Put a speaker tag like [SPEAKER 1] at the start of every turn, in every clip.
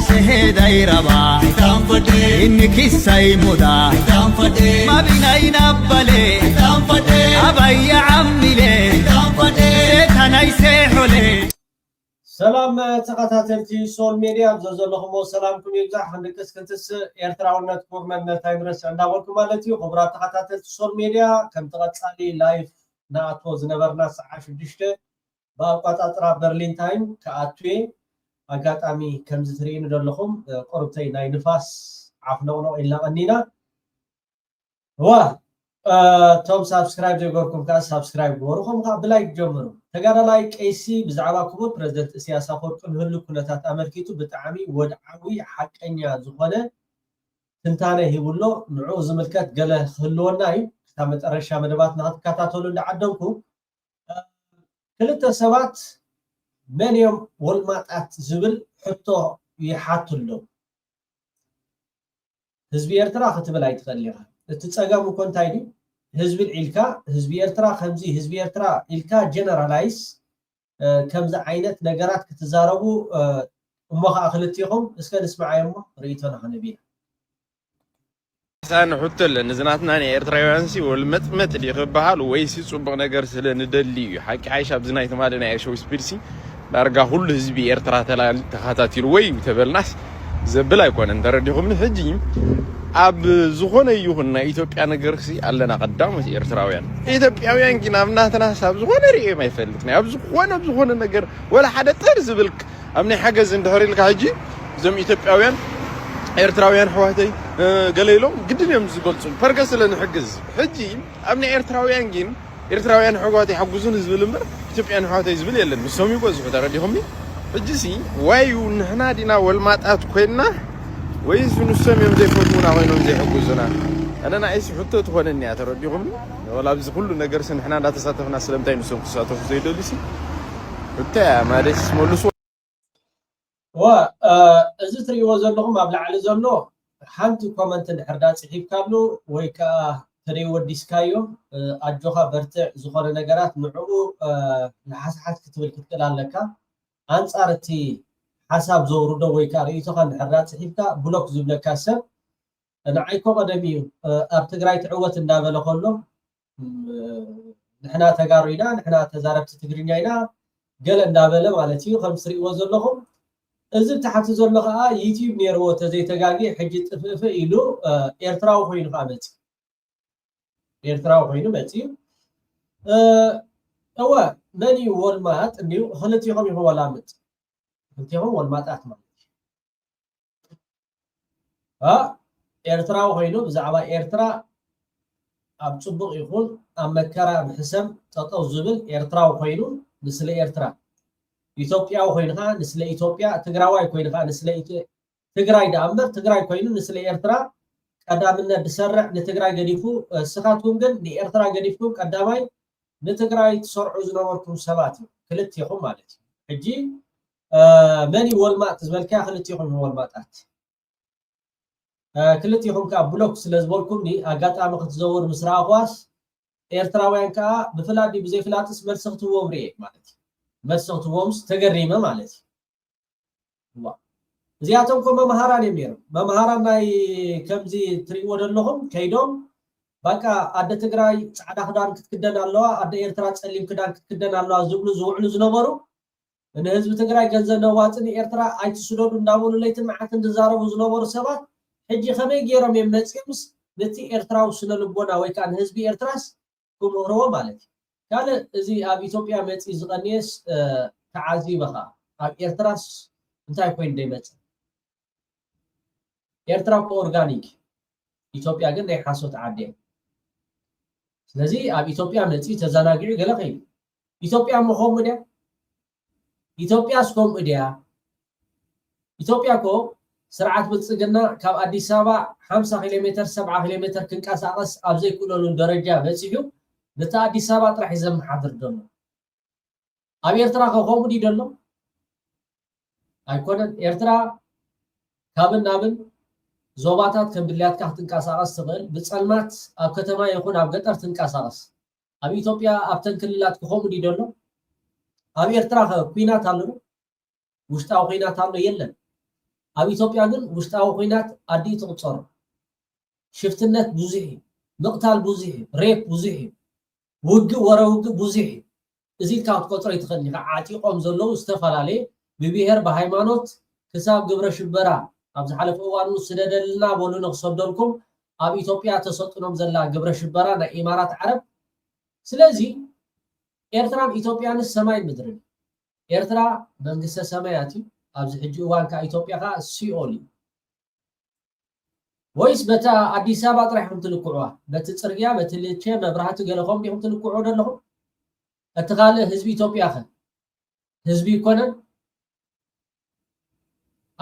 [SPEAKER 1] سهداي ربا تنفدي إنك السيمودا تنفدي ما بينا ينبلي تنفدي أبي عمي لي تنفدي أنا يسحولي
[SPEAKER 2] سلام تقاتلتي سول ميديا بزلخم سلامكم يبزح عندكس كنتس إيرتراونات كورمن تايمرس عنداولكم مالتي خبرات تقاتلتي سول ميديا كم تقاتلي لايف ناتو زنبرنا ساعة 6 بأوقات أطراف برلين تايم كأتوي أقاتامي كم زترين دلخم قربتي ناي نفاس عفنونو إلا أنينا هو توم سبسكرايب جوركم كاس سبسكرايب ورخم بلايك جمرو تقال لايك ايسي بزعباكم بريزيدنت سياسة خورق نهلو كنتات أمريكيتو بتعامي ودعوي حقنيا زغنة تنتاني هيبولو نعو زملكات قاله خلونا ناي كتامت أرشا مدبات نهات كاتاتولو اللي عدوكو كلتا سبات من يوم والمات زبل حطو يحاتو اللو هزبي ارترا ختبلا يتخليها تتصاقامو كونتايدي هزبي العلكا هزبي ارترا خمزي هزبي ارترا الكا جنرالايز كمزا عينت نقرات كتزاربو امخا اخلتيهم اسكا نسمع يمو ريتونا خنبيها
[SPEAKER 3] سان حتى نزناتنا ني ارترايانسي والمطمط اللي يخبحال ويسي صبغ نجر سለ ندلي حق عايشه بزنايت مالنا يشو سبيرسي دارغا كل هزبي ارترا تخاتاتير وي تبلناس زبل ايكون اندرديهم حجي اب زخونه يهنا ኢትዮጵያ ነገርሲ አለና ቀዳሞት ኤርትራውያን ኢትዮጵያውያን ግን አብናተና ሐሳብ ዝሆነ ሪኤ ማይፈልግ ነው ዝሆነ ነገር ወላ ሓደ ጥር ዝብልክ አምኔ ሓገዝ እንደህሪልካ ሐጂ ዘም ኢትዮጵያውያን ኤርትራውያን ሕዋተይ ገለይሎም ግድንም ዝገልጹ ፈርገስ ለንሕግዝ ሐጂ አምኔ ኤርትራውያን ግን ኤርትራውያን ሕዋተይ ሓጉዙን ዝብል ምር ኢትዮጵያን ሕዋተይ ዝብል የለን ምሶም ይቆዝ ተረዲሁም እጅሲ ዋዩ ንሕና ዲና ወልማጣት ኮይና ويز نسمي مزي فوتونا وينو مزي حقوزنا انا نعيش حتى تخونني اترديهم ولا بز كل ነገር ስን احنا እንዳተሳተፍና ስለምታይ ነው ተሳተፉ ዘይደልሲ حتى ما ديس مولس
[SPEAKER 2] እዚ ትሪዎ ዘለኹም ኣብ ላዕሊ ዘሎ ሓንቲ ኮመንት ድሕርዳ ጽሒፍ ካብሉ ወይ ከ ትሪዎ ዲስካዮ ኣጆኻ በርትዕ ዝኾነ ነገራት ንዕኡ ንሓሳሓት ክትብል ክትክእል ኣለካ አንጻርቲ حساب زورده ويكاري تخن حرات حيفتا بلوك زبلك كاسب انا عيكو قدمي ارتقراي تعوت اندابله كله نحنا تقارينا نحنا تزاربت تقرينينا قال اندابله مالتي خمس ريو زلهم ازل تحت زلخا يوتيوب نيرو تزي تقاقي حجي طفف يلو ايرتراو خوين قامت ايرتراو خوين ماتي هو ماني والمات اني خلتيهم هو لامت انتهم والماتات مالك ايرترا وخينو بزعبا ايرترا اب صبغ يقول ام مكرا بحسم تطو زبل ايرترا وخينو نسل ايرترا ايثيوبيا وخينها نسل ايثيوبيا تግራዋይ ኮይንها نسل ትግራይ ዳምበር ትግራይ ኮይኑ نسل ايرترا ቀዳምነ ድሰርዕ ንትግራይ ገዲፉ ስኻትኩም ግን ንኤርትራ ገዲፍኩም ቀዳማይ ንትግራይ ተሰርዑ ዝነበርኩም ሰባት ክልቲኹም ማለት ሕጂ ماني والمات زبلكا خلتيهم هو الماتات كلتيهم كبلوك سلازبولكم ني اغاطام كتزور مسراقواس ايرتراوያን كا بفلادي بزي فلاتس مرسختوم ري ማለት مرسختومس تغريمه ማለት وا زياتم كو ممهاران يمير ممهاران ناي كمزي تريو دلهم كيدوم بقى اد تግራይ ጻዕዳ ክዳን ክትክደን ኣለዋ اد ኤርትራ ጸሊም ክዳን ክትክደን ኣለዋ ዝብሉ ዝውዕሉ ዝነበሩ እነ ህዝብ ትግራይ ገንዘብ ነዋጽን ኤርትራ አይትስዶዱ እንዳበሉ ለይትን ማዓት እንደዛረቡ ዝነበሩ ሰባት ሕጂ ከመይ ገይሮም የመጽምስ ነቲ ኤርትራው ስነ ልቦና ወይ ካን ህዝብ ኤርትራስ ኩምሮዎ ማለት ካለ እዚ ኣብ ኢትዮጵያ መጽ ዝቀንየስ ተዓዚበኻ ኣብ ኤርትራስ እንታይ ኮይን እንደይመጽ ኤርትራ ኦርጋኒክ ኢትዮጵያ ግን ናይ ሓሶት ዓዲ ስለዚህ ኣብ ኢትዮጵያ መጽ ተዘናግዑ ገለኸይ ኢትዮጵያ መኾም ደ ኢትዮጵያ ስኮም እዲያ ኢትዮጵያ ኮ ስርዓት ብልጽግና ካብ አዲስ አበባ 50 ኪሎ ሜትር 70 ኪሎ ሜትር ክንቀሳቀስ ኣብ ዘይኩለሉ ደረጃ በጽሑ ነታ አዲስ አበባ ጥራሕ ይዘምሓድር ደሎ ኣብ ኤርትራ ከመ ዲ ደሎ ኣይኮነን ኤርትራ ካብን ናብን ዞባታት ከም ድልያትካ ክትንቀሳቀስ ትኽእል ብጸልማት ኣብ ከተማ ይኹን ኣብ ገጠር ትንቀሳቀስ ኣብ ኢትዮጵያ ኣብ ተንክልላት ከመ ዲ ደሎ ኣብ ኤርትራ ኩናት ኣሎ ውሽጣዊ ኩናት ኣሎ የለን ኣብ ኢትዮጵያ ግን ውሽጣዊ ኩናት ኣዲ ትቁፀሩ ሽፍትነት ብዙሕ ምቕታል ብዙሕ ሬፕ ብዙሕ ውግእ ወረውግእ ብዙሕ እዚ ካብ ትቆፅሮ ይትኽእል ኢኻ ዓጢቆም ዘለዉ ዝተፈላለየ ብብሔር ብሃይማኖት ክሳብ ግብረ ሽበራ ኣብ ዝሓለፈ እዋን ስደደልና በሉ ንክሰደልኩም ኣብ ኢትዮጵያ ተሰጥኖም ዘላ ግብረ ሽበራ ናይ ኢማራት ዓረብ ስለዚ ኤርትራን ኢትዮጵያን ሰማይ ምድርን ኤርትራ መንግስተ ሰማያት እዩ ኣብዚ ሕጂ እዋን ከዓ ኢትዮጵያ ከዓ ሲኦል እዩ ወይስ በታ ኣዲስ ኣበባ ጥራይኩም ትልክዑዋ በቲ ፅርግያ በቲ ልቸ መብራህቲ ገለኹም ዲኹም ትልክዑ ዘለኹም እቲ ካልእ ህዝቢ ኢትዮጵያ ኸ ህዝቢ ይኮነን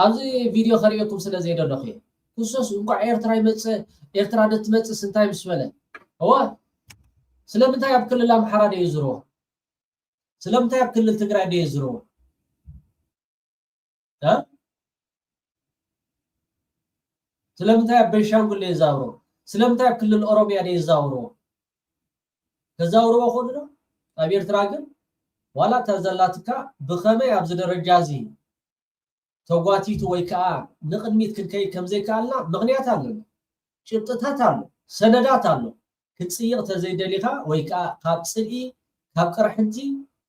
[SPEAKER 2] ኣብዚ ቪድዮ ከሪአኩም ስለ ዘይደለኹ እየ ክሶስ እንኳዕ ኤርትራ ይመፅእ ኤርትራ ደትመፅእ ስንታይ ምስ በለ እወ ስለምንታይ ኣብ ክልል ኣምሓራ ደዩ ዝርዎ ስለምንታይ ኣብ ክልል ትግራይ ደዩ ዝርዎ ስለምንታይ ኣብ ቤንሻንጉል ደዩ ዛውሮ ስለምንታይ ኣብ ክልል ኦሮሚያ ደዩ ዛውሮ ተዛውርዎ ኮኑ ዶ ኣብ ኤርትራ ግን ዋላ ተዘላትካ ብኸመይ ኣብዚ ደረጃ እዚ ተጓቲቱ ወይ ከዓ ንቅድሚት ክንከይ ከምዘይከኣልና ምክንያት ኣሎ ጭብጥታት ኣሎ ሰነዳት ኣሎ ክትፅይቕ ተዘይደሊኻ ወይ ከዓ ካብ ፅልኢ ካብ ቅርሕንቲ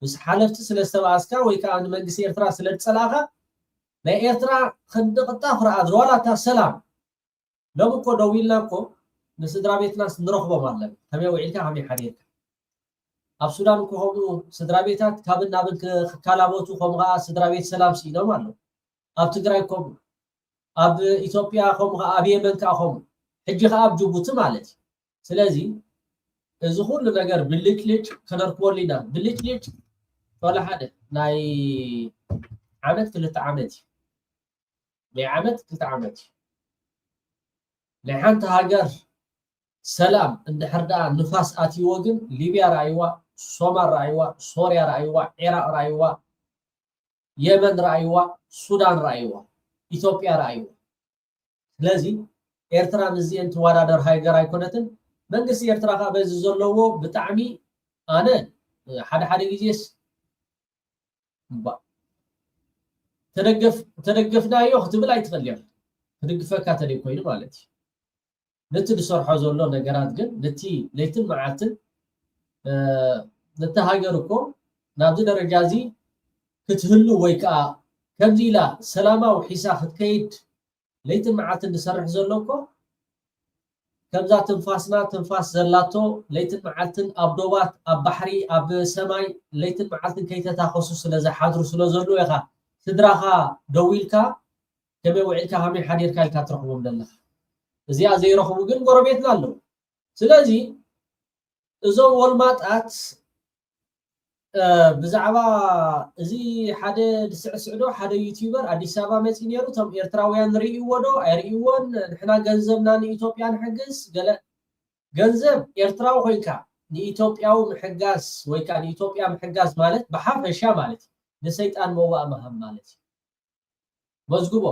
[SPEAKER 2] ምስ ሓለፍቲ ስለ ዝተባኣስካ ወይ ከዓ ንመንግስቲ ኤርትራ ስለ ዝፀላእኻ ናይ ኤርትራ ክንድቕጣፍ ረኣድ ዋላታ ሰላም ሎሚ እኮ ደው ኢልና እኮ ንስድራ ቤትናስ ንረኽቦም ኣለና ከመይ ውዒልካ ከመይ ሓዲርካ ኣብ ሱዳን እኮ ከምኡ ስድራ ቤታት ካብን ናብን ክካላበቱ ከምኡ ከዓ ስድራ ቤት ሰላም ሲኢኖም ኣሎ ኣብ ትግራይ ከምኡ ኣብ ኢትዮጵያ ከምኡ ከዓ ኣብ የመን ከዓ ከምኡ ሕጂ ከዓ ኣብ ጅቡቲ ማለት እዩ ስለዚ እዚ ኩሉ ነገር ብልጭልጭ ከነርክበሉ ኢና ብልጭልጭ ወላ ሓደ ናይ ዓመት ክልተ ዓመት ናይ ዓመት ክልተ ዓመት ናይ ሓንቲ ሃገር ሰላም እንድሕር ደኣ ንፋስ ኣትይዎ ግን ሊብያ ረኣይዋ ሶማል ረኣይዋ ሶርያ ረኣይዋ ኢራቅ ረኣይዋ የመን ረኣይዋ ሱዳን ረኣይዋ ኢትዮጵያ ረኣይዋ ስለዚ ኤርትራ ንዚአን ትወዳደር ሃገር ኣይኮነትን መንግስቲ ኤርትራ ከዓ በዚ ዘለዎ ብጣዕሚ ኣነ ሓደ ግዜስ ተደገፍናዮ ክትብል ኣይትኽእል እያ ክድግፈካ ተደይ ኮይኑ ማለት እዩ ነቲ ዝሰርሖ ዘሎ ነገራት ግን ነቲ ለይትን መዓልትን ነቲ ሃገር እኮ ናብዚ ደረጃ እዚ ክትህሉ ወይ ከዓ ከምዚ ኢላ ሰላማዊ ሒሳ ክትከይድ ለይትን መዓልትን ዝሰርሕ ዘሎ እኮ ከምዛ ትንፋስና ትንፋስ ዘላቶ ለይትን መዓልትን ኣብ ዶባት ኣብ ባሕሪ ኣብ ሰማይ ለይትን መዓልትን ከይተታኸሱ ስለዝሓድሩ ስለ ዘሎ ኢኻ ስድራኻ ደው ኢልካ ከመይ ውዒልካ ከመይ ሓዲርካ ኢልካ ትረኽቦም ዘለኻ እዚኣ ዘይረኽቡ ግን ጎረቤትና ኣለዉ ስለዚ እዞም ወልማጣት ብዛዕባ እዚ ሓደ ዝስዕስዕ ዶ ሓደ ዩቲዩበር ኣዲስ ኣበባ መፂ ነይሩ እቶም ኤርትራውያን ንርእይዎ ዶ ኣይርእይዎን ንሕና ገንዘብና ንኢትዮጵያ ንሕግዝ ገለ ገንዘብ ኤርትራዊ ኮይንካ ንኢትዮጵያዊ ምሕጋዝ ወይ ከዓ ንኢትዮጵያ ምሕጋዝ ማለት ብሓፈሻ ማለት ንሰይጣን መዋእ መሃብ ማለት እዩ መዝግቦ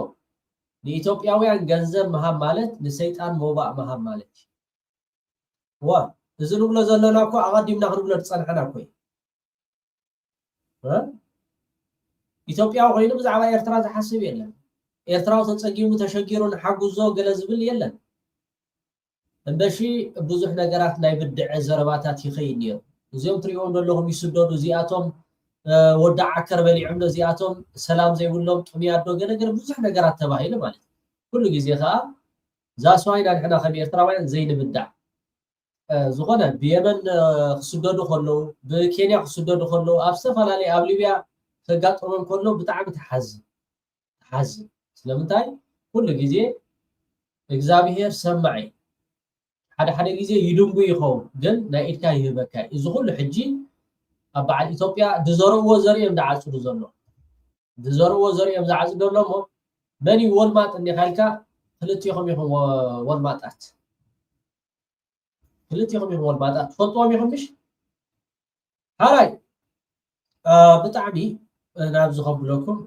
[SPEAKER 2] ንኢትዮጵያውያን ገንዘብ መሃብ ማለት ንሰይጣን መዋእ መሃብ ማለት እዩ ዋ እዚ ንብሎ ዘለና እኮ ኣቐዲምና ክንብሎ ዝፀንሐና እኮ እዩ ኢትዮጵያዊ ኮይኑ ብዛዕባ ኤርትራ ዝሓስብ የለን ኤርትራዊ ተፀጊሙ ተሸጊሩ ንሓጉዞ ገለ ዝብል የለን እምበሺ ብዙሕ ነገራት ናይ ብድዐ ዘረባታት ይኸይድ ነይሩ እዚኦም ትሪእዎም ዘለኹም ይስደዱ እዚኣቶም ወዲ ዓከር በሊዖም እዚኣቶም ሰላም ዘይብሎም ጥምያዶ ገለገለ ብዙሕ ነገራት ተባሂሉ ማለት ኩሉ ግዜ ከዓ ዛስዋይና ንሕና ከም ኤርትራውያን ዘይንብዳዕ ዝኾነ ብየመን ክስደዱ ከለዉ ብኬንያ ክስደዱ ከለዉ ኣብ ዝተፈላለየ ኣብ ሊብያ ከጋጥሞም ከሎ ብጣዕሚ ተሓዝን ስለምንታይ ኩሉ ግዜ እግዚኣብሄር ሰማዒ ሓደ ግዜ ይድንጉ ይኸውን ግን ናይ ኢድካ ይህበካ እዚ ኩሉ ሕጂ ኣብ በዓል ኢትዮጵያ ድዘርእዎ ዘርእዮም ዝዓፅዱ ዘሎ ድዘርእዎ ዘርእዮም ዝዓፅዱ ዘሎ እሞ መን ወልማጥ እንዲኻ ኢልካ ክልቲኢኹም ኢኹም ወልማጣት ክልቲኢኹም ኢኹም ወልማጣት ትፈልጥዎም ኢኹም ምሽ ሃራይ ብጣዕሚ ናብ ዝኸብለኩም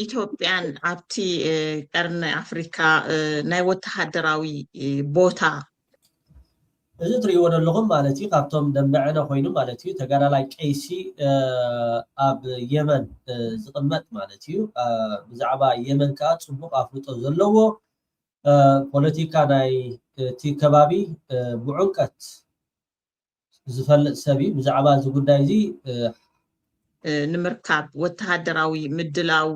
[SPEAKER 4] ኢትዮጵያን ኣብቲ ቀርኒ ኣፍሪካ ናይ ወተሃደራዊ ቦታ
[SPEAKER 2] እዚ ትሪእዎ ዘለኹም ማለት እዩ ካብቶም ደንበዕነ ኮይኑ ማለት እዩ ተጋዳላይ ቀይሲ ኣብ የመን ዝቕመጥ ማለት እዩ ብዛዕባ የመን ከዓ ፅቡቅ ኣፍልጦ ዘለዎ ፖለቲካ ናይ እቲ ከባቢ ብዕምቀት ዝፈልጥ ሰብ እዩ ብዛዕባ እዚ ጉዳይ እዚ
[SPEAKER 4] ንምርካብ ወተሃደራዊ ምድላው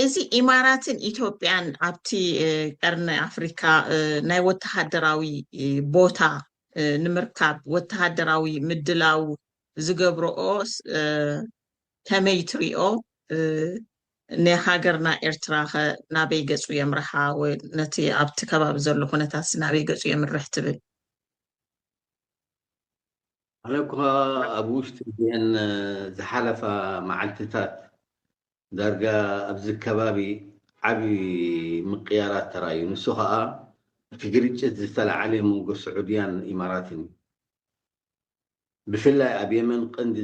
[SPEAKER 4] እዚ ኢማራትን ኢትዮጵያን ኣብቲ ቀርኒ ኣፍሪካ ናይ ወተሃደራዊ ቦታ ንምርካብ ወተሃደራዊ ምድላው ዝገብርኦ ከመይ ትሪኦ ንሃገርና ኤርትራ ናበይ ገፁ የምርሓ ወይ ነቲ ኣብቲ ከባቢ ዘሎ ኩነታት ናበይ ገፁ የምርሕ ትብል
[SPEAKER 5] ኣነ እኳ ኣብ ውሽጢ እዚአን ዝሓለፈ መዓልትታት ዳርጋ ኣብዚ ከባቢ ዓብዪ ምቅያራት ተራእዩ ንሱ ከዓ እቲ ግርጭት ዝተለዓለ መንጎ ስዑድያን ኢማራትን ብፍላይ ኣብ የመን ቀንዲ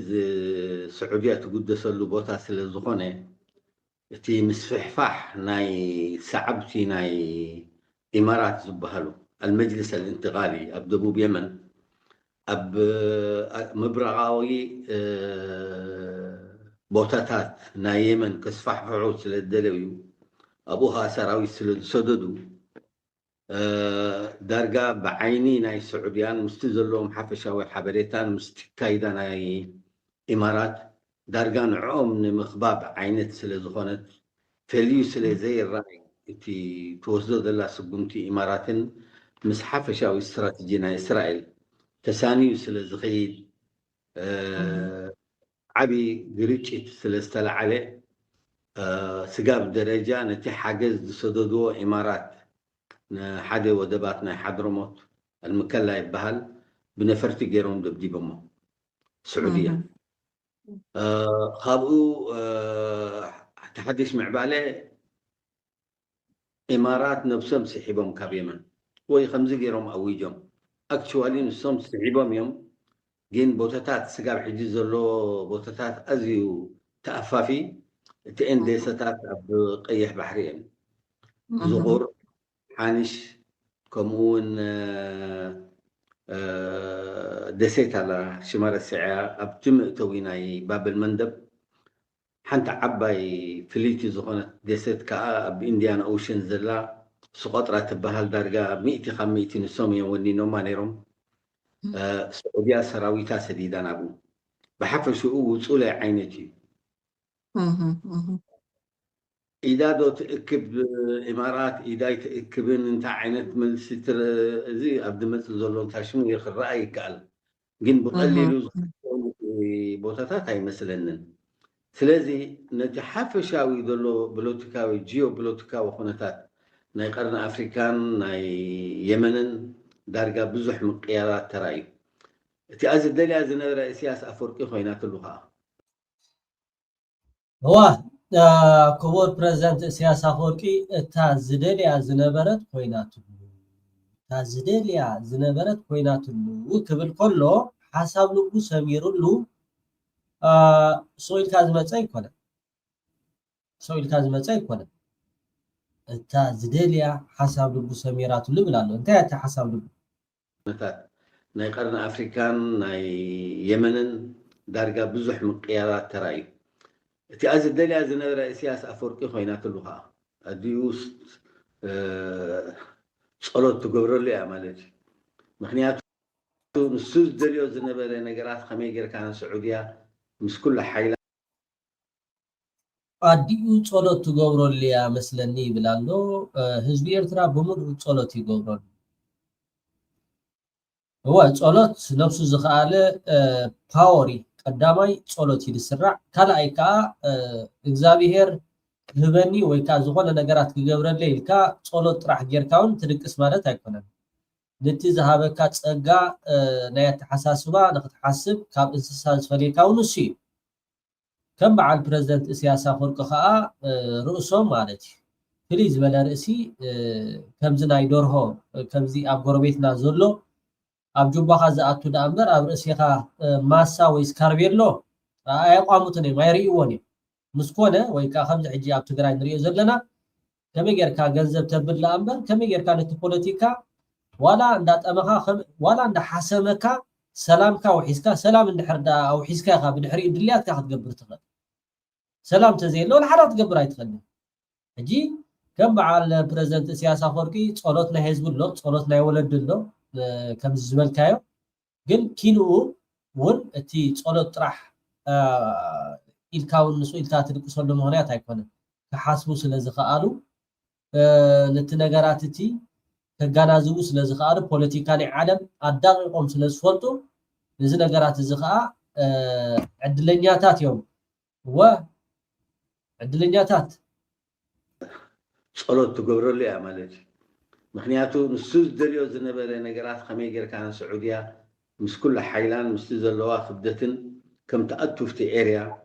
[SPEAKER 5] ስዑድያ ትጉደሰሉ ቦታ ስለ ዝኾነ እቲ ምስፍሕፋሕ ናይ ሰዓብቲ ናይ ኢማራት ዝበሃሉ المجلس الانتقالي ኣብ ደቡብ የመን ኣብ ምብራቃዊ ቦታታት ናይ የመን ከስፋሕፍሑ ስለ ዝደለዩ ኣብኡ ከዓ ሰራዊት ስለ ዝሰደዱ ዳርጋ ብዓይኒ ናይ ስዑድያን ምስቲ ዘለዎም ሓፈሻዊ ሓበሬታን ምስቲ ካይዳ ናይ ኢማራት ዳርጋ ንዕኦም ንምኽባብ ዓይነት ስለ ዝኾነት ፈልዩ ስለ ዘይረኣይ እቲ ትወስዶ ዘላ ስጉምቲ ኢማራትን ምስ ሓፈሻዊ ስትራቴጂ ናይ እስራኤል ተሳንዩ ስለ ዝኸይድ ዓብዪ ግርጭት ስለ ዝተለዓለ ስጋብ ደረጃ ነቲ ሓገዝ ዝሰደድዎ ኢማራት ሓደ ወደባት ናይ ሓድረሞት المكلا ይበሃል ብነፈርቲ ገይሮም ደብዲቦሞ ስዑድያ ካብኡ ተሓዲሽ ምዕባለ ኢማራት ነብሶም ስሒቦም ካብ የመን ወይ ከምዚ ገይሮም ኣዊጆም ኣክቹዋሊ ንሶም ስሒቦም እዮም ግን ቦታታት ስጋብ ሕጂ ዘሎ ቦታታት ኣዝዩ ተኣፋፊ እቲ ኤንዴሰታት ኣብ ቀይሕ ባሕሪ እዮም ዝቑር ሓንሽ ከምኡውን ደሴት ኣላ ሽመረ ስዕያ ኣብቲ ምእተዊ ናይ ባብል መንደብ ሓንቲ ዓባይ ፍልይቲ ዝኾነት ደሴት ከዓ ኣብ ኢንዲያን ኦሽን ዘላ ስቆጥራ ትበሃል ዳርጋ 100 ካብ 100 ንሶም እዮም ወኒኖማ ነይሮም سعودية سراويتا سديدا نابو بحفل شو وصولة عينتي إذا دو تأكب إمارات إذا تأكبن انت عينت من ستر زي أبدا مثل زولون تاشمو يخر رأيك قال جن بقللوا بوتاتات هاي مثلا سلازي نتحفشاوي دولو بلوتكاوي جيو بلوتكاوي خونتات ناي قرن أفريكان ناي يمنن دارجا بزح مقيارات تراي تي از الدليل از نبره سياس افريقي خوينات اللغه
[SPEAKER 2] هو كبور بريزيدنت سياس افريقي تا زدليا زنبرت خوينات تا زدليا زنبرت خوينات وكبل كله حسب لو سميرلو سويل كاز مصاي كونه سويل كاز مصاي كونه تا زدليا حسب لو سميرات لو بلالو انت تا حسب لو
[SPEAKER 5] ناي قرن أفريكان ناي يمنن دارجا بزح مقيارات تراي تي از الدليل از نبره سياس افريقي خوينات اللغه اديوس صلوت تقبروا لي عملت مخنيات نسوس دليل زنبره نجرات خمي غير كان سعوديه مش كل حيله
[SPEAKER 2] اديو صلوت تقبروا لي مثلني بلالو حزب ኤርትራ بمر صلوت يقبروا هو ጸሎት ነፍሱ ዝኻለ ፓወሪ ቀዳማይ ጸሎት ይስራዕ ካልኣይ ከዓ እግዚአብሔር ህበኒ ወይ ከዓ ዝኾነ ነገራት ክገብረለ ኢልካ ጸሎት ጥራሕ ጌርካውን ትድቅስ ማለት ኣይኮነን ነቲ ዝሃበካ ጸጋ ናይ ተሓሳስባ ንኽትሓስብ ካብ እንስሳ ዝፈልካውን እሱ ከም በዓል ፕሬዝደንት ኢሳያስ ኣፈወርቂ ከዓ ርእሶም ማለት እዩ ፍልይ ዝበለ ርእሲ ከምዚ ናይ ደርሆ ከምዚ ኣብ ጎረቤትና ዘሎ ኣብ ጁባኻ ዝኣቱ ዳእምበር ኣብ ርእሲኻ ማሳ ወይ ስካርቤሎ ኣያቋሙትን እዮም ኣይርእይዎን እዮም ምስ ኮነ ወይ ከዓ ከምዚ ሕጂ ኣብ ትግራይ ንሪኦ ዘለና ከመይ ጌርካ ገንዘብ ተብላ እምበር ከመይ ጌርካ ነቲ ፖለቲካ ولا عند أمها ولا عند حسمك سلام كا وحيسكا سلام النحر دا أو حيسكا خا بنحري دليات كا تقبر تغل سلام تزين لو الحرات تقبر هاي تغني هجي كم مع البريزنت سياسة فوركي صولوت لا حزب له صولوت لا يولد له كم زبل كايو قل كيلو ون تي صولوت طرح إلكاون نسو إلكا تلقصول لمهنيات هايكونا كحاسبو سلازي خالو نتنقرات تي كغانازو سلازي خالو بوليتيكاني عالم أداقيقهم سلازي فولتو نزي نقرات زخاء عدلنياتات يوم و عدلنياتات
[SPEAKER 5] صلوت تقبروا لي عملتي مخنياتو نسوز دليو زنبر نقرات خميجر كان سعودية مس كل حيلان مستزلوا خبدتن كم تأتوا في اريا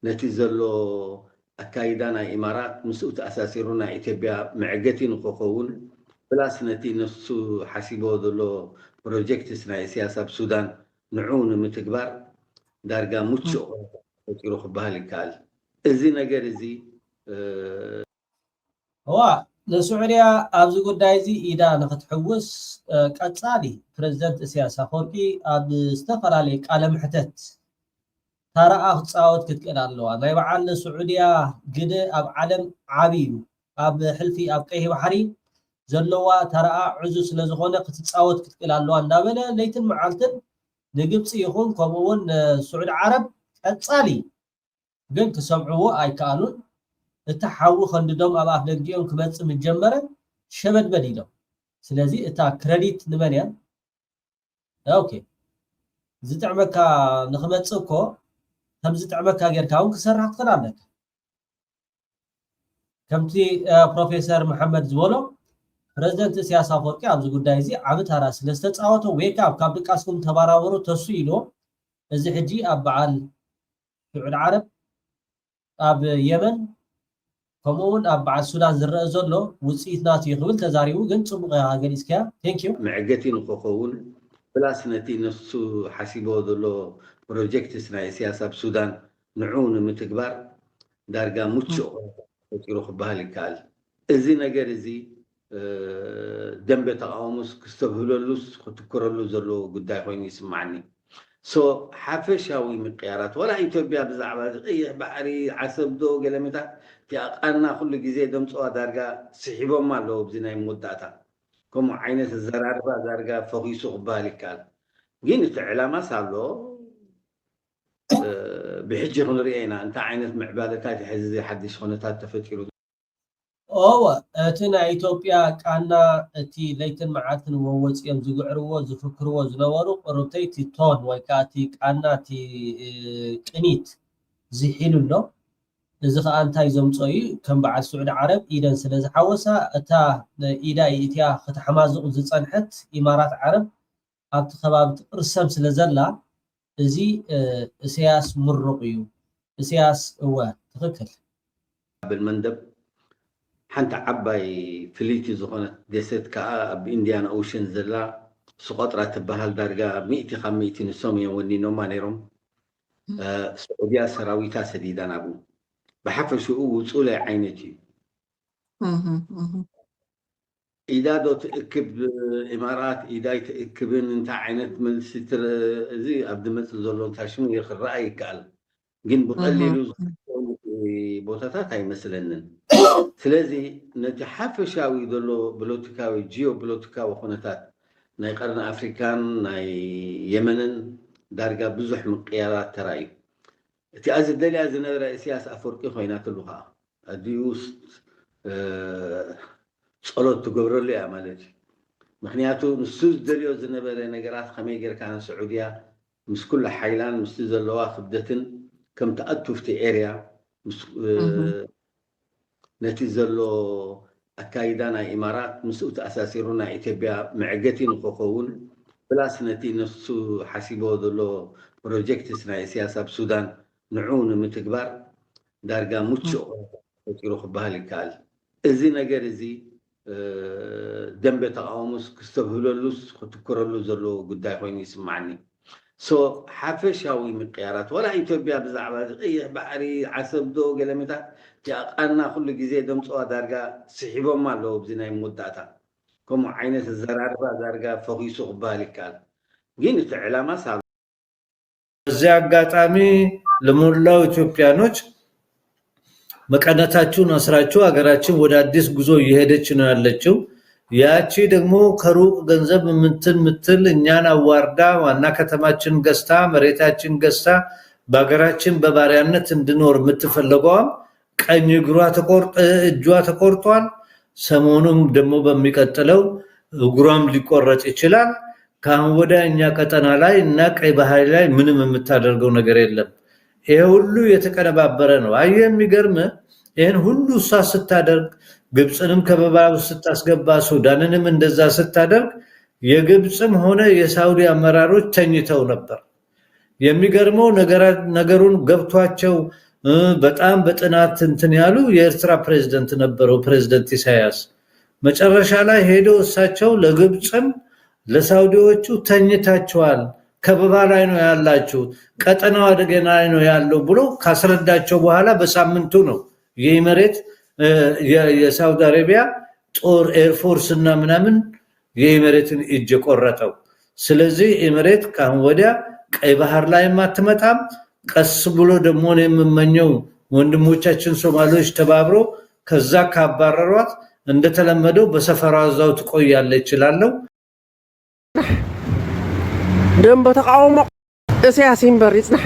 [SPEAKER 5] نتيزلو أكايدانا إمارات مسؤول أساسيرونا إثيوبيا معجتين وخوخون بلاس نتي نفسو حسيبو دلو بروجكت سنا سياسة بسودان نعون متكبر دارجا متشو يروح بهالكال إزي نجر إزي
[SPEAKER 2] هو لسعوديا أبزو قدايزي إذا نفتحوس كاتسالي بريزيدنت سياسة فوركي أب استفر عليك على محتت ترى أختصاوت كتكال اللوا ما يبعال لسعوديا قد أب عالم عبيو أب حلفي أب قيه بحري زلوا ترى عزوس لزخونة كتتصاوت كتكال اللوا نابلا ليتن معالتن نقبس يخون كمون سعود عرب كاتسالي قن تسمعوه أي كانون التحول خنددهم أباف نقديهم كمتس من جمرة شبد بديلهم سلازي اتا كريديت نمانيا اوكي زي تعمكا نخمتسوكو كم زي تعمكا غير كاون كسرح تقنامك كمتي بروفيسور محمد زولو بريزيدنت سياسة فوركي عبزو قدايزي عبتها راس لستتصاوتو ويكاب كابدك اسكم تباراورو تسويلو ازي حجي أبعال سعود عرب أب يمن كمون أبع السودان زرق زلو وصيت ناتي يخبل تزاريو جن صبغ هاجريسكا ثانك يو
[SPEAKER 5] معجتين وخوخون بلاس نتي نفسو حسيبو دلو بروجكت سنا سياسة بسودان نعون متكبر دارجا متشو يروح بهالكال إزي نجر إزي دنب تقامس كستبهلولوس كتكرلو زلو قداي خوين يسمعني سو حافشاوي مقيارات ولا إثيوبيا بزعبات إيه بحري عصب دو قلمتا أنا كل جزء دم سوا درجة سحبهم ما لو بزنا مدته كم عينة الزرار درجة فوق يسوق بالكال جينت علامة صاروا بحجة هنرينا أنت عينة معبادات حزي حدش هنتات تفكروا
[SPEAKER 2] أوه تنا إثيوبيا كان تي ليتن معاتن ووز يوم زقعروا زفكروا زنوروا روتيتي تون ويكاتي كان تي كنيت زحيلو له إذا أنت يزمصي كم بعد سعود عرب إذا سلز حوسة أتا إذا إتيا خت حماز وزصنحت إمارات عرب أبت خباب رسم سلزلا زي سياس مرقيو سياس هو تفكر
[SPEAKER 5] بالمندب حنت عباي فليتي زغنت ديست كا بانديان اوشن زلا سقطرة تبهال درجة 100 نسوم يوني نوما نيروم سعودية سراويتا سديدان أبو بحفل شو وصولة عينتي إذا دو تأكب إمارات إذا يتأكبن انت عينت من ستر زي أبدا مثل زولون تاشمون يخل رأيك قال جن بقللوا بوتاتات هاي مثلا سلازي نتحفشاوي دولو بلوتيكاوي جيو بلوتيكاوي خونتات ناي قرن أفريكان ناي يمنن دارجة بزح من قيارات تراي تأز الدليل أزنا رئيسياس أفريقيا خينات اللغة أديوس صلوت تقبروا لي عملتي مخنياتو نسوز دليو زنبر نقرات خميجر كان سعودية مس كل حيلان مستزلوا خبدتن كم تأتوا في اريا نتيزلو أكايدانا إمارات مسؤول أساسيرونا إثيوبيا معجتين وخوخون بلاس نتي نفسو حسيبو دلو بروجكت سنا سياسة بسودان نعون متكبر دارجا متشو يروح بهالكال إزي نجر إزي دنب تقامس كستبهلولوس كتكرلو زلو قداي خوين يسمعني سو حافشاوي مقيارات ولا إثيوبيا بزعبات إيه بحري عصب دو قلمتا يقالنا كل جزء دم صوا درجة سحبوا ما لو بزنا مدته كم عينة الزرارة درجة فوقيسو بالك قال جين علامة صار
[SPEAKER 2] እዚያ አጋጣሚ ለሞላው ኢትዮጵያኖች መቀነታችሁን አስራችሁ ሀገራችን ወደ አዲስ ጉዞ እየሄደች ነው ያለችው ያቺ ደግሞ ከሩቅ ገንዘብ ምትል እኛን አዋርዳ ዋና ከተማችን ገስታ መሬታችን ገስታ በሀገራችን በባሪያነት እንድኖር የምትፈልገው ቀኝ እጇ ተቆርጧል ሰሞኑን ደግሞ በሚቀጥለው እግሯም ሊቆረጥ ይችላል ካሁን ወደ እኛ ቀጠና ላይ እና ቀይ ባህር ላይ ምንም የምታደርገው ነገር የለም ይሄ ሁሉ የተቀነባበረ ነው አየህ የሚገርም ይሄን ሁሉ ስታደርግ ግብጽንም ከበባው ስታስገባ ሱዳንንም እንደዛ ስታደርግ የግብጽም ሆነ የሳውዲ አመራሮች ተኝተው ነበር የሚገርመው ነገሩን ገብቷቸው በጣም በጥናት እንትን ያሉ የኤርትራ ፕሬዝዳንት ነበሩ ፕሬዝዳንት ኢሳያስ መጨረሻ ላይ ሄዶ እሳቸው ለግብጽም ለሳውዲዎቹ ተኝታቸዋል ከበባ ላይ ነው ያላችሁ ቀጠናው አደገና ላይ ነው ያለው ብሎ ካስረዳቸው በኋላ በሳምንቱ ነው የኢሚሬት የሳውዲ አረቢያ ጦር ኤርፎርስ እና ምናምን የኢሚሬትን እጅ ቆረጠው ስለዚህ ኢሚሬት ካሁን ወዲያ ቀይ ባህር ላይ ማትመጣም ቀስ ብሎ ደግሞ ነው የምመኘው ወንድሞቻችን ሶማሌዎች ተባብሮ ከዛ ካባረሯት እንደተለመደው በሰፈራው ዛው ትቆያለች ይችላልው
[SPEAKER 6] ደም በተቃውሞ እሲያሲን በሪጽና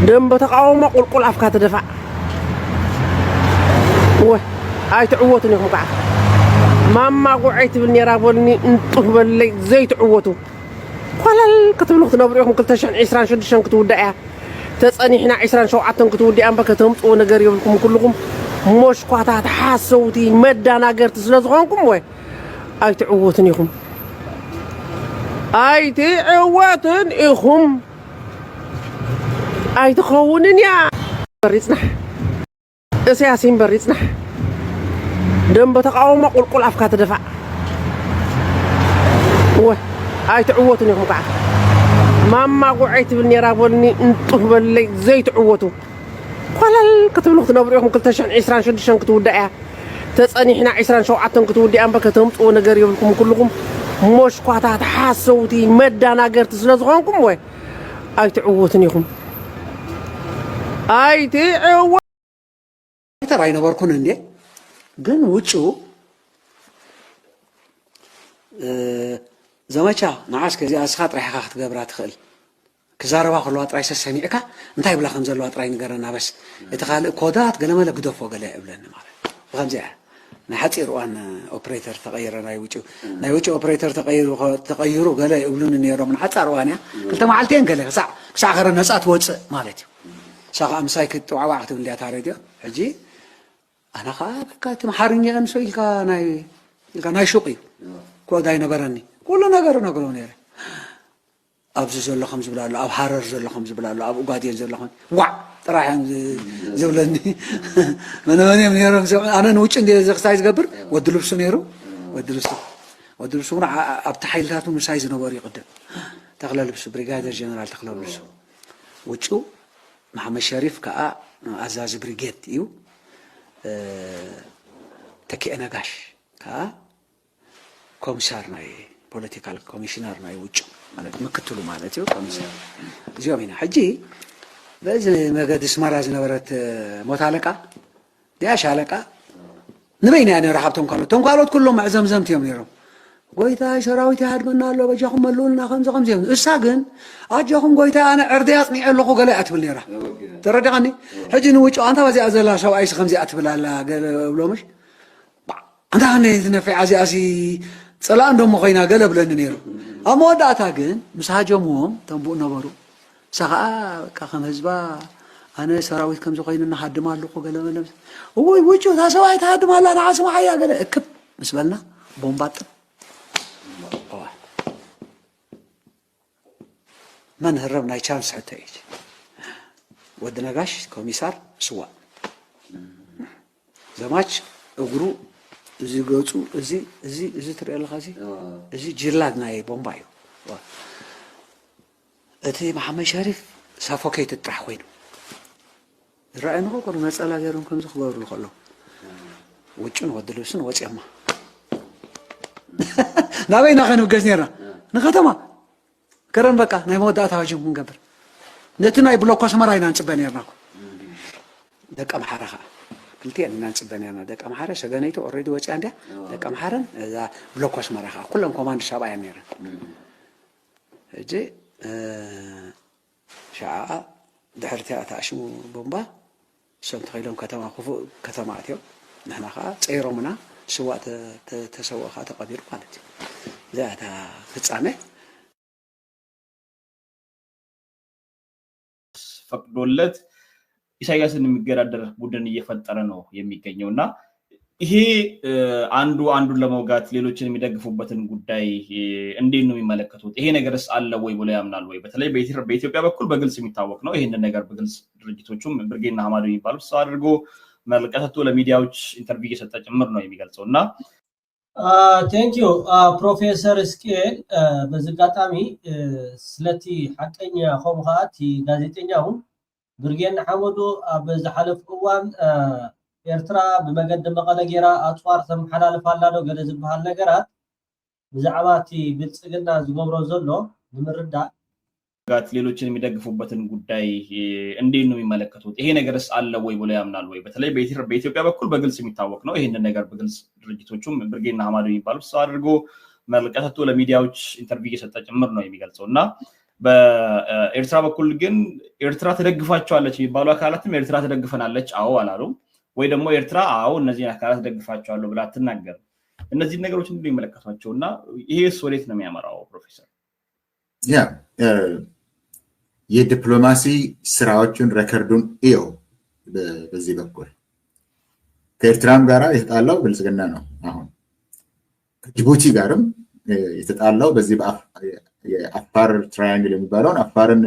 [SPEAKER 6] ደም በተቃውሞ ቁልቁል አፍካ ተደፋ ወይ አይትዕወቱን ይኹም ከዓ ማማ ጉዓይት ብንየራ ቦልኒ እንጡህ በለይ ዘይትዕወቱ ኮለል ክትብሉ ክትነብሩኹም 2026 ክትውዳእያ ተጸኒሕና 27 ክትውዳእያ በከተምጽኡ ነገር ይብልኩም ኩልኩም ሞሽኳታት ሓሰውቲ መዳናገርቲ ስለዝኾንኩም ወይ አይትዕወቱን ይኹም አይትዕወቱን ይኹም አይትኸውንን ያ በሪጽና እሲያሲን በሪጽና ደም በተቃውሞ ቁልቁል አፍካ ተደፋ ወይ አይትዕወቱን ይኹም ከዓ ማማ ጉዓይት ብንየራ ቦልኒ እንጡህ በለይ ዘይትዕወቱ ኮለል ክትብሉ ክትነብሩ ኢኹም 2026 ክትውዳእያ ተጸኒሕና 27 ክትውዳእያ በከተምጽኡ ነገር ይብልኩም ኩልኩም ሞሽኳታት ሓሰውቲ መዳናገርቲ ስለዝኾንኩም ወይ አይትዕወቱን ይኹም አይትዕወ
[SPEAKER 7] ተራይ ነበርኩን እንዴ ግን ውጭው ዘመቻ ናዓስ ከዚ አስኻ ጥራይኻ ክትገብራ ትኽእል ክዛረባ ከለዋ ጥራይ ሰሰሚዕካ እንታይ ብላ ከም ዘለዋ ጥራይ ንገረና በስ እቲ ካልእ ኮዳት ገለመለ ግደፎ ገለ ይብለኒ ማለት ብከምዚኣ ናይ ሓፂር እዋን ኦፕሬተር ተቐይረ ናይ ውጭ ኦፕሬተር ተቐይሩ ገለ ይብሉን ነይሮም ንሓፃር እዋን እያ ክልተ መዓልተን ገለ ክሳዕ ኸረ ነፃ ትወፅእ ማለት እዩ ሳኻ ምሳይ ክትዋዕዋዕ ክትብል እያ ታሬድዮ ሕጂ أنا خا تمحرني أنا سوي كا شقي كودا ينبرني كل نجار نير أبز زل خمس بلا أب حرر زل خمس بلا أب قادين زل خمس وع راح زولني من يوم أنا نوتش عندي إكسايز قبر ودلوس نيرو ودلوس هنا أبتحيلات من سايز نواري قدام تغلى لبس بريغادر جنرال تغلى لبس وتشو محمد شريف كا عزاز بريغاد يو تكي نقاش كا كوميسار ناي بوليتيكال كوميشنر ناي وجو ማለት ምክትሉ ማለት ነው ኮሚሽነር እዚያው ሚና ሐጂ በዚህ መገድ ስማራዝ ነበረት ሞት አለቃ ዲያሽ አለቃ ንበይና ያነ ረሃብቶም ካሎት ኩሎም ማዕዘምዘምት እዮም ነይሮም ጎይታ ሰራዊት ያድመና አለው በጃኹም መሉልና ከምዘም ዘም እሳ ግን አጃኹም ጎይታ አነ ዕርዲያ ጽኒዕ ኣለኹ ገለ አትብል ነይራ ተረዳኸኒ ሕጂ ንውጭ አንተ በዚያ ዘላ ሻው አይስ ከምዚ አትብላላ ገለ ብሎምሽ አንተ አነ ዝነፈይ አዚአሲ ጽላ እንደሞ ኮይና ገለ ብለን ነይሩ አሞዳታ ግን ምሳጀሞም ተንቡ ነበሩ ሰኻ ካኸም ህዝባ አነ ሰራዊት ከምዚ ኮይንና ሓድማለኹ ገለ በለም ወይ ውጭ ታሰባይ ታድማላ ናዓስማ ሓያ ገለ እክብ ምስበልና ቦምባጥ من هرب ناي تشانس حتى ايش ود نغاش كوميسار سوا زماش اغرو زي غوصو زي تريال خاسي زي جيرلاد ناي بومبايو اتي محمد شريف سافوكيت تطرح وينو رأينا كل مسألة غيرهم كم زخبار الخلو وجن ودلوسن وجهما نبينا خنو جزنيرنا نختمه كرم بقى نمودات هاجم نقبر نتنا يبلوكو سمراينا نصبنيرنا دق امحرخه كلتي نانصبنيرنا دق امحره سغنيته اوريدي وጪ አንደ دق امحرن اذا بلوكو سمراخه كلهم كوماند شابا ينير اجي شاع دحرتي اتاشو بومبا سنت خيلهم كتما خفو كتما اتيو نحنا خا صيرومنا سواء تسوخه تقدير ማለት ذاتا ፍጻሜ
[SPEAKER 8] ፈቅዶለት ኢሳያስን የሚገዳደር ቡድን እየፈጠረ ነው የሚገኘውና ይሄ አንዱን ለመውጋት ሌሎችን የሚደግፉበትን ጉዳይ እንዴት ነው የሚመለከቱት? ይሄ ነገርስ አለ ወይ ብለው ያምናሉ ወይ? በተለይ በኢትዮጵያ በኩል በግልጽ የሚታወቅ ነው። ይሄንን ነገር በግልጽ ድርጅቶቹም ብርጌና ሐማዶ የሚባሉት ሰው አድርጎ መልቀሰቱ ለሚዲያዎች ኢንተርቪው እየሰጠ ጭምር ነው የሚገልጸውና
[SPEAKER 2] ቴንክ ዩ ፕሮፌሰር እስቄል በዝጋጣሚ ስለቲ ሐቀኛ ሆምሃቲ ጋዜጠኛው ብርጌና ሐማዶ በዛሐለፍ እዋን ኤርትራ በመገደ መቀለ ጌራ አጽዋር ተምሐላልፍ አላዶ ገለ ዝብሃል ነገራት ብዛዕባቲ ብልጽግና ዝገብሮ ዘሎ ብምርዳ ጋት ሌሎችን የሚደግፉበትን ጉዳይ እንዴት ነው የሚመለከቱት? ይሄ ነገርስ አለ ወይ ብለው ያምናሉ ወይ? በተለይ በኢትዮጵያ በኩል በግልጽ የሚታወቅ ነው። ይሄንን ነገር በግልጽ ድርጅቶቹም ብርጌና ሐማዶ የሚባሉት ሰው አድርጎ መልቀሰቱ ለሚዲያዎች ኢንተርቪው እየሰጠ ጭምር ነው የሚገልጸውና በኤርትራ በኩል ግን ኤርትራ ተደግፋቸዋለች የሚባሉ አካላትም ኤርትራ ተደግፈናለች አዎ አላሉም ወይ ደግሞ ኤርትራ አዎ እነዚህ አካላት ደግፋቸዋለሁ ብላ አትናገር። እነዚህ ነገሮች እንዴት ይመለከቷቸውና ይሄስ ወዴት ነው የሚያመራው ፕሮፌሰር?
[SPEAKER 9] ያ የዲፕሎማሲ ስራዎችን ረከርዱን ይው በዚህ በኩል ከኤርትራም ጋራ የተጣላው ብልጽግና ነው። አሁን ከጅቡቲ ጋርም የተጣላው በዚህ የአፋር ትራያንግል የሚባለውን አፋርን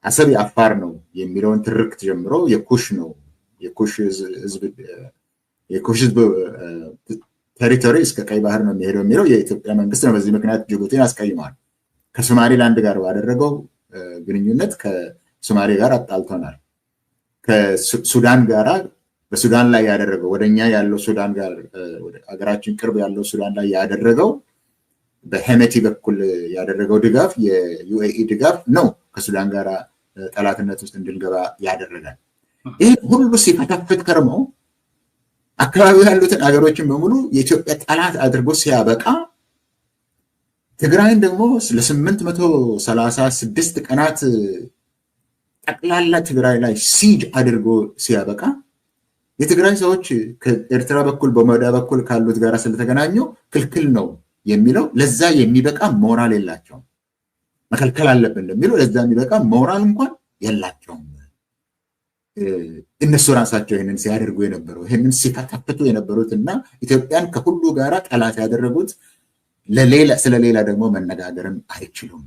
[SPEAKER 9] አሰብ የአፋር ነው የሚለውን ትርክት ጀምሮ የኩሽ ነው የኩሽ ህዝብ ቴሪቶሪ እስከ ቀይ ባህር ነው የሚሄደው የሚለው የኢትዮጵያ መንግስት ነው። በዚህ ምክንያት ጅቡቲን አስቀይሟል። ከሶማሌላንድ ጋር ባደረገው ግንኙነት ከሶማሌ ጋር አጣልቶናል። ከሱዳን ጋር በሱዳን ላይ ያደረገው ወደኛ ያለው ሱዳን ጋር አገራችን ቅርብ ያለው ሱዳን ላይ ያደረገው በሄሜቲ በኩል ያደረገው ድጋፍ የዩኤኢ ድጋፍ ነው ከሱዳን ጋር ጠላትነት ውስጥ እንድንገባ ያደረጋል። ይህ ሁሉ ሲፈተፍት ከርመው አካባቢው ያሉትን አገሮችን በሙሉ የኢትዮጵያ ጠላት አድርጎ ሲያበቃ ትግራይን ደግሞ ለ836 ቀናት ጠቅላላ ትግራይ ላይ ሲጅ አድርጎ ሲያበቃ የትግራይ ሰዎች ከኤርትራ በኩል በሞዳ በኩል ካሉት ጋር ስለተገናኙ ክልክል ነው የሚለው ለዛ የሚበቃ ሞራል የላቸውም። መከልከል አለብን ለሚለው ለዛ የሚበቃ ሞራል እንኳን የላቸውም። እነሱ ራሳቸው ይሄንን ሲያደርጉ የነበረው ይሄንን ሲፈተፍቱ የነበሩትና ኢትዮጵያን ከሁሉ ጋራ ጠላት ያደረጉት ስለሌላ ደግሞ መነጋገርም አይችሉም።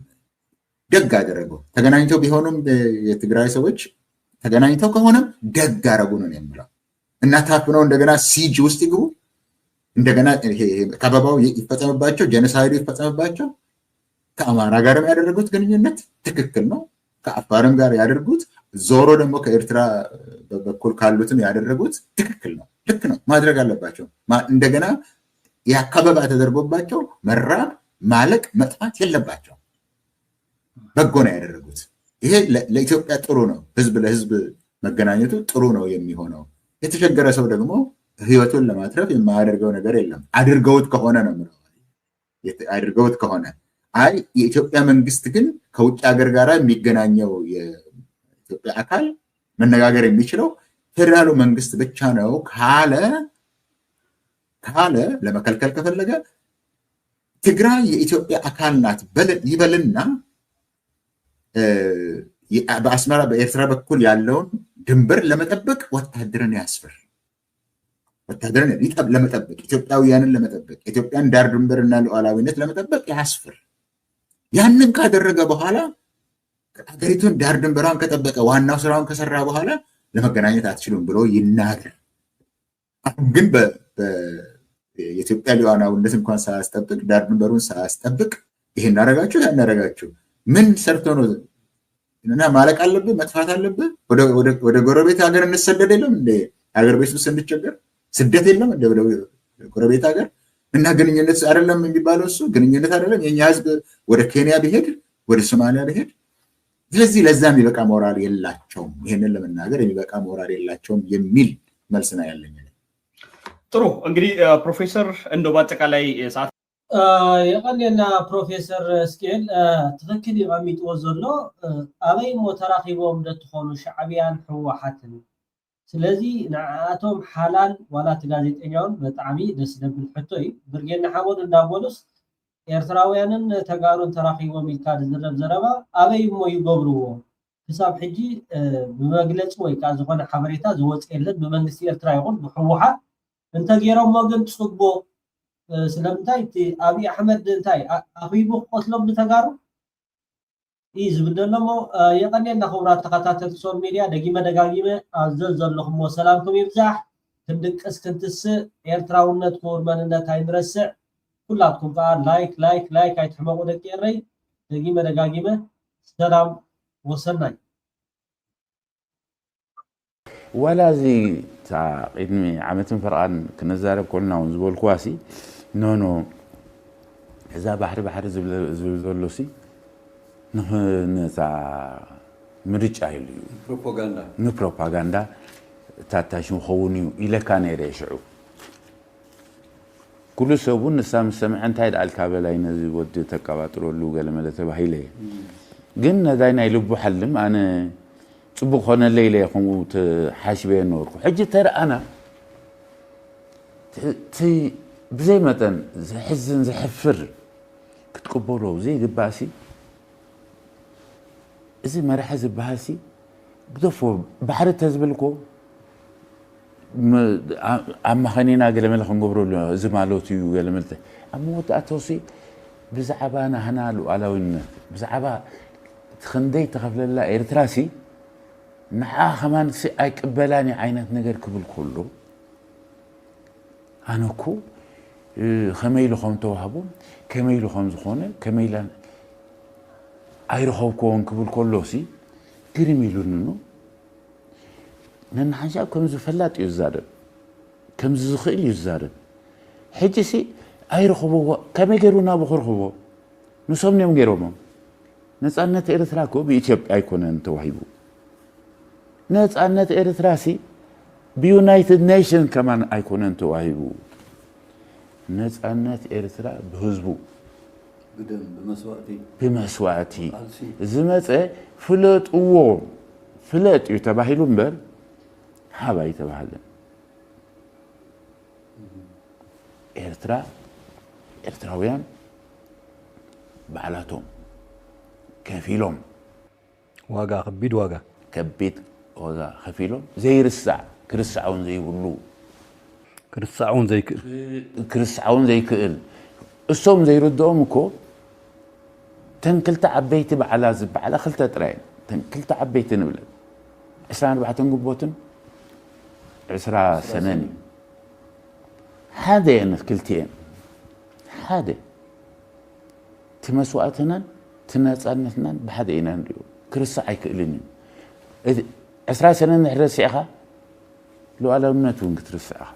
[SPEAKER 9] ደግ አደረጉ። ተገናኝተው ቢሆኑም የትግራይ ሰዎች ተገናኝተው ከሆነም ደግ አደረጉ ነው የሚለው እና ታፍነው እንደገና ሲጅ ውስጥ ይግቡ እንደገና ከበባው ይፈጸምባቸው ጄኖሳይዱ ይፈጸምባቸው። ከአማራ ጋርም ያደረጉት ግንኙነት ትክክል ነው። ከአፋርም ጋር ያደርጉት ዞሮ ደግሞ ከኤርትራ በኩል ካሉትም ያደረጉት ትክክል ነው። ልክ ነው። ማድረግ አለባቸው። እንደገና ያከበባ ተደርጎባቸው መራብ ማለቅ መጥፋት የለባቸው። በጎ ነው ያደረጉት። ይሄ ለኢትዮጵያ ጥሩ ነው። ህዝብ ለህዝብ መገናኘቱ ጥሩ ነው የሚሆነው። የተቸገረ ሰው ደግሞ ህይወቱን ለማትረፍ የማያደርገው ነገር የለም። አድርገውት ከሆነ ነው አድርገውት ከሆነ አይ የኢትዮጵያ መንግስት ግን ከውጭ ሀገር ጋር የሚገናኘው የኢትዮጵያ አካል መነጋገር የሚችለው ፌደራሉ መንግስት ብቻ ነው ካለ ለመከልከል ከፈለገ ትግራይ የኢትዮጵያ አካል ናት ይበልና በአስመራ በኤርትራ በኩል ያለውን ድንበር ለመጠበቅ ወታደርን ያስፈር። ወታደርን ለመጠበቅ ኢትዮጵያውያንን ለመጠበቅ ኢትዮጵያን ዳር ድንበርና ሉዓላዊነት ለመጠበቅ ያስፈር። ያንን ካደረገ በኋላ ሀገሪቱን ዳር ድንበሯን ከጠበቀ ዋናው ስራውን ከሰራ በኋላ ለመገናኘት አትችሉም ብሎ ይናገር። አሁን ግን የኢትዮጵያ ሉዓላዊነት እንኳን ሳያስጠብቅ ዳር ድንበሩን ሳያስጠብቅ ይሄን አደረጋችሁ ያን አደረጋችሁ ምን ሰርቶ ነው እና ማለቅ አለብህ፣ መጥፋት አለብህ። ወደ ጎረቤት ሀገር እንሰደድ የለም እንደ ሀገር ቤት ውስጥ እንቸገር ስደት የለም እንደ ወደ ጎረቤት ሀገር እና ግንኙነት አይደለም የሚባለው እሱ ግንኙነት አይደለም። የኛ ህዝብ ወደ ኬንያ ቢሄድ ወደ ሶማሊያ ቢሄድ ስለዚህ ለዛ የሚበቃ ሞራል የላቸውም። ይሄንን ለመናገር የሚበቃ ሞራል የላቸውም የሚል መልስ ነው ያለኝ።
[SPEAKER 8] ጥሩ እንግዲህ ፕሮፌሰር እንደው በአጠቃላይ ሰዓት
[SPEAKER 2] የቀለና ፕሮፌሰር ስኬል ትክክል ይቀሚጥዎ ዘሎ አበይ ሞ ተራኺቦም ደትኾኑ ሻዕቢያን ህወሓትን ስለዚ ንዓቶም ሓላል ዋላት ጋዜጠኛውን በጣዕሚ ደስ ዝብል ሕቶ እዩ። ብርጌና ሓመድ እንዳቦሉስ ኤርትራውያንን ተጋሩን ተራኺቦም ኢልካ ዝዝረብ ዘረባ አበይ ሞ ይገብርዎ ክሳብ ሕጂ ብመግለፂ ወይ ከዓ ዝኾነ ሓበሬታ ዝወፅ የለን ብመንግስቲ ኤርትራ ይኹን ብህወሓት እንተገይሮሞ ግን ፅቡቅ ስለምንታይ እቲ አብይ አሕመድ እንታይ አኺቡ ቆስሎም ተጋሩ ዝብደሎሞ የቀለና ክቡራት ተኸታተልቲ ሶል ሚድያ ደጋጊመ አዘዝ ዘለኹም ሰላምኩም ይብዛሕ ክንድቅስ ክንትስእ ኤርትራውነት ክቡር መንነት ኣይንረስዕ ኩላትኩም ከዓ ላይክ ኣይትሕመቁ ደቂ የረይ ደጋጊመ ሰላም ወሰናይ
[SPEAKER 10] ولا زي تاع قدمي عمتن فرقان كنزارب كلنا ونزبول كواسي نو إذا بحر زبلوسي تاع مريج عيليو بروباغندا تاتاشو خونيو إلى كان يريشعو كل سبون نسام سمعن تايد الكابلا ينزي ود تكاباترو لوغا لما تبهيله قلنا داينا يلبو حلم انا صبح هنا الليله يكون حاسبين نوركم حجي ترى انا تي بزي مثلا حزن زحفر كتقبلوا زي دباسي زي ما راح زباسي بدفو بحر تزبلكو اما خلينا قال ملخ نقبروا زمالوتي قال ملته اما وتاتوسي بزعبانا هنا لو علوين بزعبا تخندي تخفل الله ايرتراسي نحا خمان سي ايقبلاني عينت نجر كبل كله انكو خميلو خم توهبو كميلو خم زخونه كميلان ايرخو كون كبل كله سي كريميلو نو نن حاجه كم زفلات يزارب كم زخيل يزارب حجسي ايرخو كم يجرونا بخرخو نسومنيم غيروم نصانت ኤርትራኮ በኢትዮጵያ አይኮነን ተዋሂቡ ነጻነት ኤርትራሲ በዩናይትድ ኔሽን ከማን አይኮነን ተዋሂቡ ነጻነት ኤርትራ በህዝቡ بدم بمسواتي زمت فلط يتباهلون بر حبا يتباهلن ኤርትራውያን بعلاتهم كفيلهم
[SPEAKER 11] واقع كبيد واقع
[SPEAKER 10] خفيلهم زي رسع كرسعون زي ولو كرسعون زي كئل الصوم زي ردهم كو تنكلت عبيت بعلا زب على خلت ترين تنكلت عبيت نبلد 24 قبوتن 10 سنين هذا يعني كلتين هذا تمسواتنا تناصنتنا بحدا اينا نديو كرسع يكلني 10 سنه نحرسيها لو على منتون كترسعها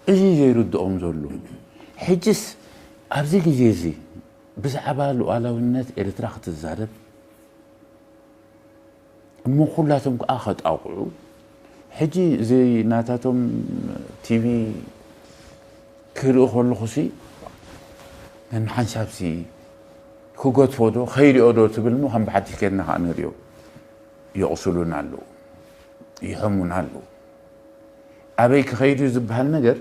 [SPEAKER 10] اجي يردهم زلو حجس ابزي جيزي بزعبا لو على النت ارترا تزارب مو كلاتهم اخذ اوقعوا حجي زي ناتاتهم تي في كيلو خلو خسي من حنشابسي كوغوت فودو خيري اودو تبلمو هم بحدي كنا هنريو يوصلون له يهمون له ابيك خيري زبهال نجر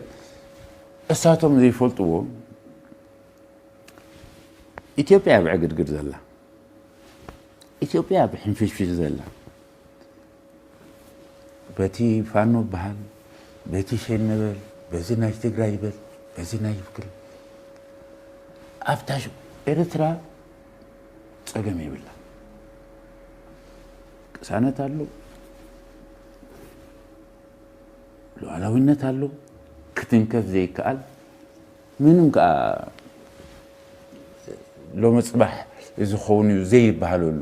[SPEAKER 10] اساتهم زي فلطو ኢትዮጵያ بعقد زلا ኢትዮጵያ بحنفش زلا بتي فانو بحال بتي شنبل بزنا تግራይ ይበል በዚና ይፍክል አፍታሽ ኤርትራ ጸገም ይብላ ቅሳነት አለው ሉዓላዊነት አለው ክትንከፍ ዘይከአል ምንም ካ ሎ መጽባህ ዝኸውን ዘይ ይባሃሉሉ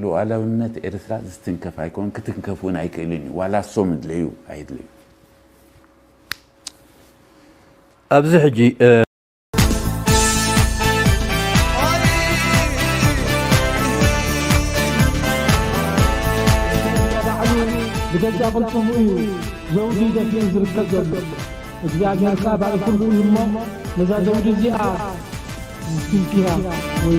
[SPEAKER 10] ሉዓላውነት ኤርትራ ዝትንከፍ ኣይኮን ክትንከፉን ኣይክእልን እዩ ዋላ ሶም ድለዩ ኣይድለዩ
[SPEAKER 11] ኣብዚ ሕጂ
[SPEAKER 12] بجد قلتم ايه زوجي ده في زركة እግዚአብሔር ካባል ሁሉ ይሞ ለዛ ዘውጅ ዚአ ትንኪያ ወይ